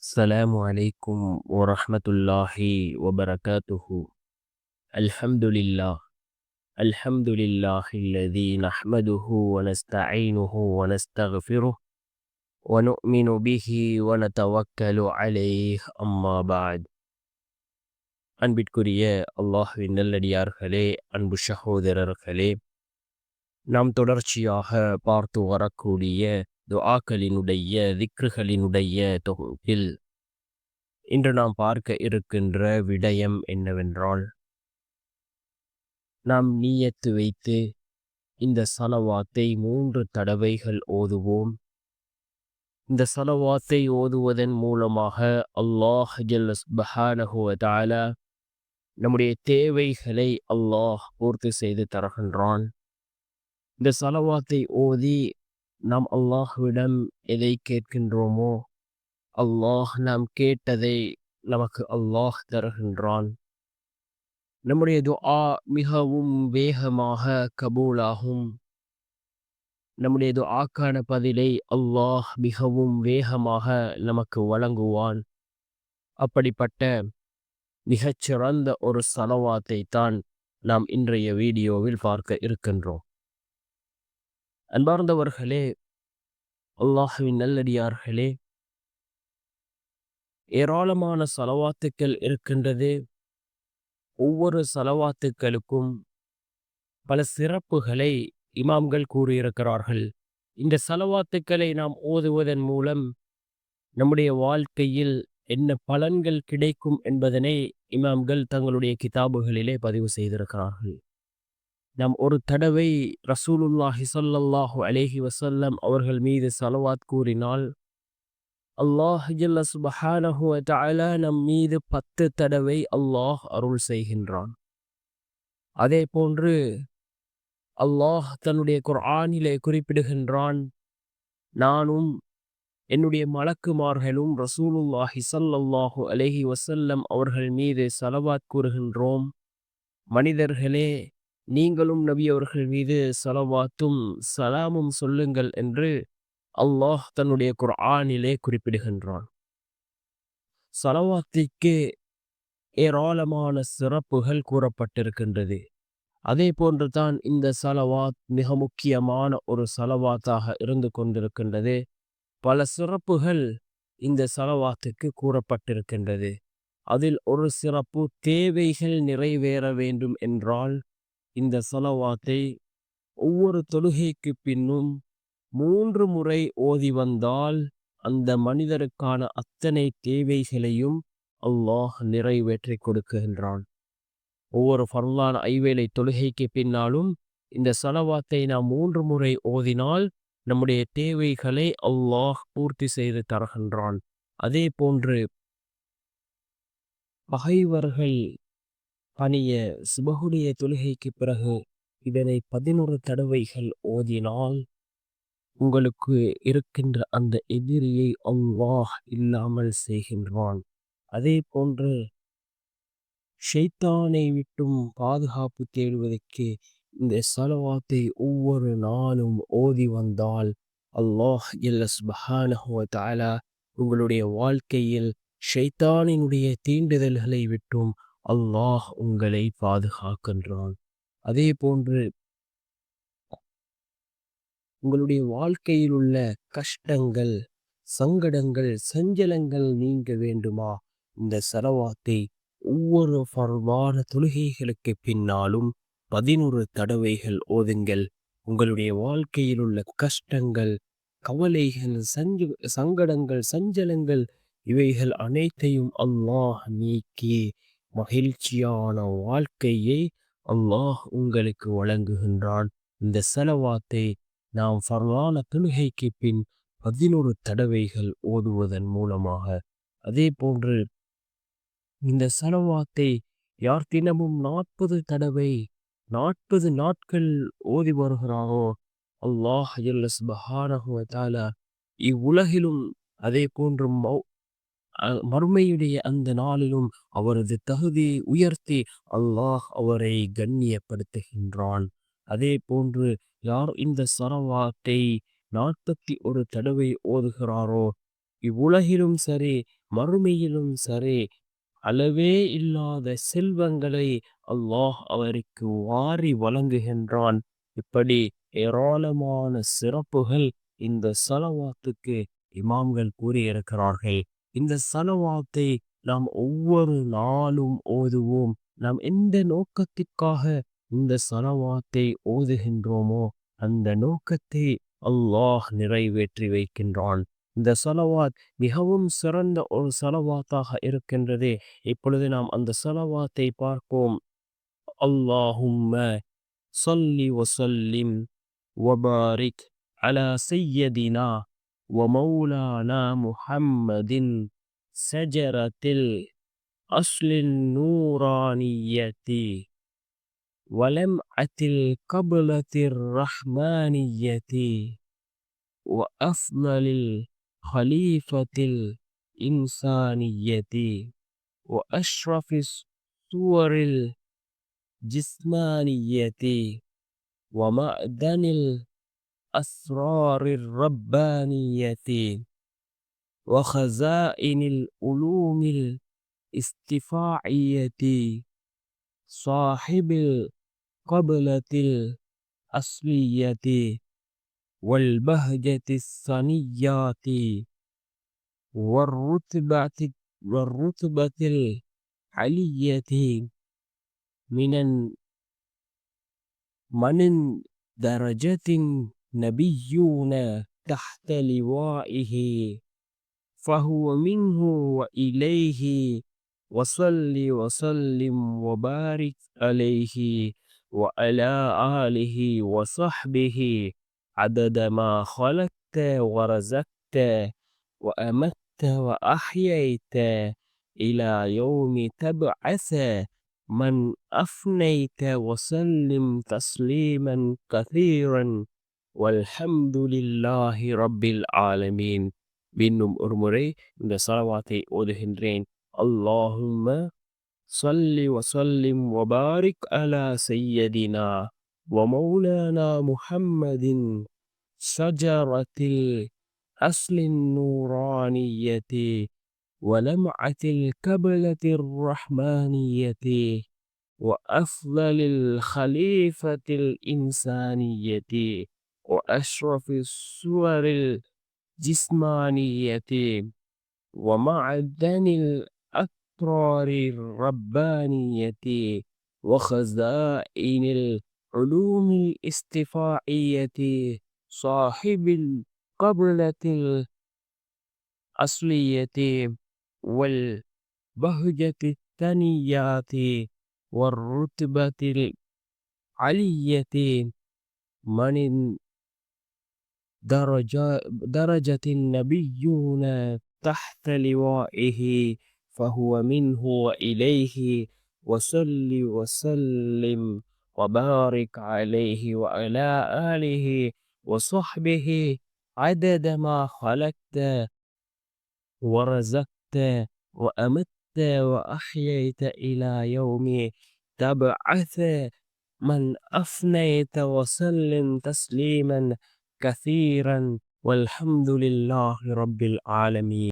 السلام عليكم ورحمة الله وبركاته. الحمد لله. الحمد لله الذي نحمده ونستعينه ونستغفره ونؤمن به ونتوكل عليه. أما بعد. அன்பிற்குரிய அல்லாஹ்வின் நல்லடியார்களே, அன்பு சகோதரர்களே, நாம் தொடர்ச்சியாக பார்த்து வரக்கூடிய துஆக்களினுடைய திக்ருகளினுடைய தொகுப்பில் இன்று நாம் பார்க்க இருக்கின்ற விடயம் என்னவென்றால், நாம் நியத்து வைத்து இந்த ஸலவாத்தை 3 தடவைகள் ஓதுவோம். இந்த ஸலவாத்தை ஓதுவதன் மூலமாக அல்லாஹ் ஜல்ல சுப்ஹானஹு வ தஆலா நம்முடைய தேவைகளை அல்லாஹ் பூர்த்தி செய்து தருகின்றான். இந்த ஸலவாத்தை ஓதி நாம் அல்லாஹ்விடம் எதை கேட்கின்றோமோ அல்லாஹ் நாம் கேட்டதை நமக்கு அல்லாஹ் தருகின்றான். நம்முடைய துஆ மிகவும் வேகமாக கபூலாகும். நம்முடைய துஆக்கான பதிலை அல்லாஹ் மிகவும் வேகமாக நமக்கு வழங்குவான். அப்படிப்பட்ட மிகச்சிறந்த ஒரு ஸலவாத்தை தான் நாம் இன்றைய வீடியோவில் பார்க்க இருக்கின்றோம். அன்பார்ந்தவர்களே, அல்லாஹ்வின் நல்லடியார்களே, ஏராளமான ஸலவாத்துக்கள் இருக்கின்றது. ஒவ்வொரு ஸலவாத்துக்களுக்கும் பல சிறப்புகளை இமாம்கள் கூறியிருக்கிறார்கள். இந்த ஸலவாத்துக்களை நாம் ஓதுவதன் மூலம் நம்முடைய வாழ்க்கையில் என்ன பலன்கள் கிடைக்கும் என்பதனை இமாம்கள் தங்களுடைய கிதாபுகளிலே பதிவு செய்திருக்கிறார்கள். நாம் ஒரு தடவை ரசூலுல்லாஹி ஸல்லல்லாஹு அலைஹி வஸல்லம் அவர்கள் மீது ஸலவாத் கூறினால் அல்லாஹ் ஜல்ல சுப்ஹானஹு வ தஆலா நம் மீது 10 தடவை அல்லாஹ் அருள் செய்கின்றான். அதே போன்று அல்லாஹ் தன்னுடைய குர்ஆனிலே குறிப்பிடுகின்றான், நானும் என்னுடைய மலக்குமார்களும் ரசூலுல்லாஹி ஸல்லல்லாஹு அலைஹி வஸல்லம் அவர்கள் மீது ஸலவாத் கூறுகின்றோம். மனிதர்களே, நீங்களும் நபி அவர்கள் மீது ஸலவாத்தும் சலாமும் சொல்லுங்கள் என்று அல்லாஹ் தன்னுடைய குர்ஆனிலே குறிப்பிடுகின்றான். ஸலவாத்திற்கு ஏராளமான சிறப்புகள் கூறப்பட்டிருக்கின்றது. அதே போன்று தான் இந்த ஸலவாத் மிக முக்கியமான ஒரு ஸலவாத்தாக இருந்து கொண்டிருக்கின்றது. பல சிறப்புகள் இந்த ஸலவாத்துக்கு கூறப்பட்டிருக்கின்றது. அதில் ஒரு சிறப்பு, தேவைகள் நிறைவேற வேண்டும் என்றால் இந்த ஸலவாத்தை ஒவ்வொரு தொழுகைக்கு பின்னும் 3 முறை ஓதி வந்தால் அந்த மனிதருக்கான அத்தனை தேவைகளையும் அல்லாஹ் நிறைவேற்றி கொடுக்கின்றான். ஒவ்வொரு ஃபர்லான ஐவேளை தொழுகைக்கு பின்னாலும் இந்த ஸலவாத்தை நாம் 3 முறை ஓதினால் நம்முடைய தேவைகளை அல்லாஹ் பூர்த்தி செய்து தருகின்றான். அதே போன்று பகைவர்கள் பணிய சுபஹுடைய தொழுகைக்கு பிறகு இதனை 11 தடவைகள் ஓதினால் உங்களுக்கு இருக்கின்ற அந்த எதிரியை அல்லாஹ் இல்லாமல் செய்கின்றான். அதே போன்று ஷைத்தானை விட்டும் பாதுகாப்பு தேடுவதற்கு இந்த ஸலவாத்தை ஒவ்வொரு நாளும் ஓதி வந்தால் அல்லாஹ் ஜல்ல சுப்ஹானஹு வ தஆலா உங்களுடைய வாழ்க்கையில் ஷைத்தானினுடைய தீண்டுதல்களை விட்டும் அல்லாஹ் உங்களை பாதுகாக்கின்றான். அதே போன்று உங்களுடைய வாழ்க்கையில் உள்ள கஷ்டங்கள், சங்கடங்கள், சஞ்சலங்கள் நீங்க வேண்டுமா? இந்த ஸலவாத்தை ஒவ்வொரு ஃபர்தான தொழுகைகளுக்கு பின்னாலும் 11 தடவைகள் ஓதுங்கள். உங்களுடைய வாழ்க்கையில் உள்ள கஷ்டங்கள், கவலைகள், சங்கடங்கள், சஞ்சலங்கள் இவைகள் அனைத்தையும் அல்லாஹ் நீக்கி மகிழ்ச்சியான வாழ்க்கையை அல்லாஹ் உங்களுக்கு வழங்குகின்றான். இந்த ஸலவாத்தை நாம் ஃபர்லான தொழுகைக்கு பின் 11 தடவைகள் ஓதுவதன் மூலமாக, அதே போன்று இந்த ஸலவாத்தை யார் தினமும் 40 தடவை 40 நாட்கள் ஓதி வருகிறாரோ அல்லாஹ் ஜல்ல சுப்ஹானஹு வ தஆலா இவ்வுலகிலும் அதே போன்று மறுமையுடைய அந்த நாளிலும் அவரது தகுதியை உயர்த்தி அல்லாஹ் அவரை கண்ணியப்படுத்துகின்றான். அதே போன்று யார் இந்த ஸலவாத்தை 41 தடவை ஓதுகிறாரோ இவ்வுலகிலும் சரி, மறுமையிலும் சரி, அளவே இல்லாத செல்வங்களை அல்லாஹ் அவருக்கு வாரி வழங்குகின்றான். இப்படி ஏராளமான சிறப்புகள் இந்த ஸலவாத்துக்கு இமாம்கள் கூறியிருக்கிறார்கள். இந்த ஸலவாத்தை நாம் ஒவ்வொரு நாளும் ஓதுவோம். நாம் எந்த நோக்கத்திற்காக இந்த ஸலவாத்தை ஓதுகின்றோமோ அந்த நோக்கத்தை அல்லாஹ் நிறைவேற்றி வைக்கின்றான். இந்த ஸலவாத் மிகவும் சிறந்த ஒரு ஸலவாத்தாக இருக்கின்றது. இப்பொழுது நாம் அந்த ஸலவாத்தை பார்ப்போம். அல்லாஹும்ம ஸல்லி வஸல்லிம் வபாரிக் அலா சய்யதினா ومولانا محمد شجرة الأصل النورانية ولمعة القبلة الرحمانية وأفضل الخليفة الإنسانية وأشرف الصور الجسمانية ومعدن الأسرار الربانية وخزائن العلوم الاستفاعية صاحب القبلة الأصلية والبهجة الثنيات والرتبة العلية من درجة نبيون تحت لوائه فهو منه وإليه وصل وسلم وبارك عليه وعلى آله وصحبه عدد ما خلقت ورزقت وأمت وأحييت إلى يوم تبعث من أفنيت وسلم تسليما كثيرا والحمد لله رب العالمين. இன்னும் ஒரு முறை இந்த ஸலவாத்தை ஓதுகின்றேன். அல்லாஹும்ம ஸல்லி வஸல்லிம் வபாரிக் அலா சய்யதினா ومولانا محمد شجرة الأصل النورانية ولمعة الكبلة الرحمانية وأفضل الخليفة الإنسانية وأشرف الصور الجسمانية ومعدن الأسرار الربانية وخزائن العلوم الاستفاعية صاحب القبلة الأصلية والبهجة الثنيات والرتبة العلية من درجة النبيون تحت لوائه فهو منه وإليه وصل وسلم وبارك عليه وعلى آله وصحبه عدد ما خلقت ورزقت وأمت وأحييت إلى يوم تبعث من أفنيت وسلم تسليما كثيرا والحمد لله رب العالمين.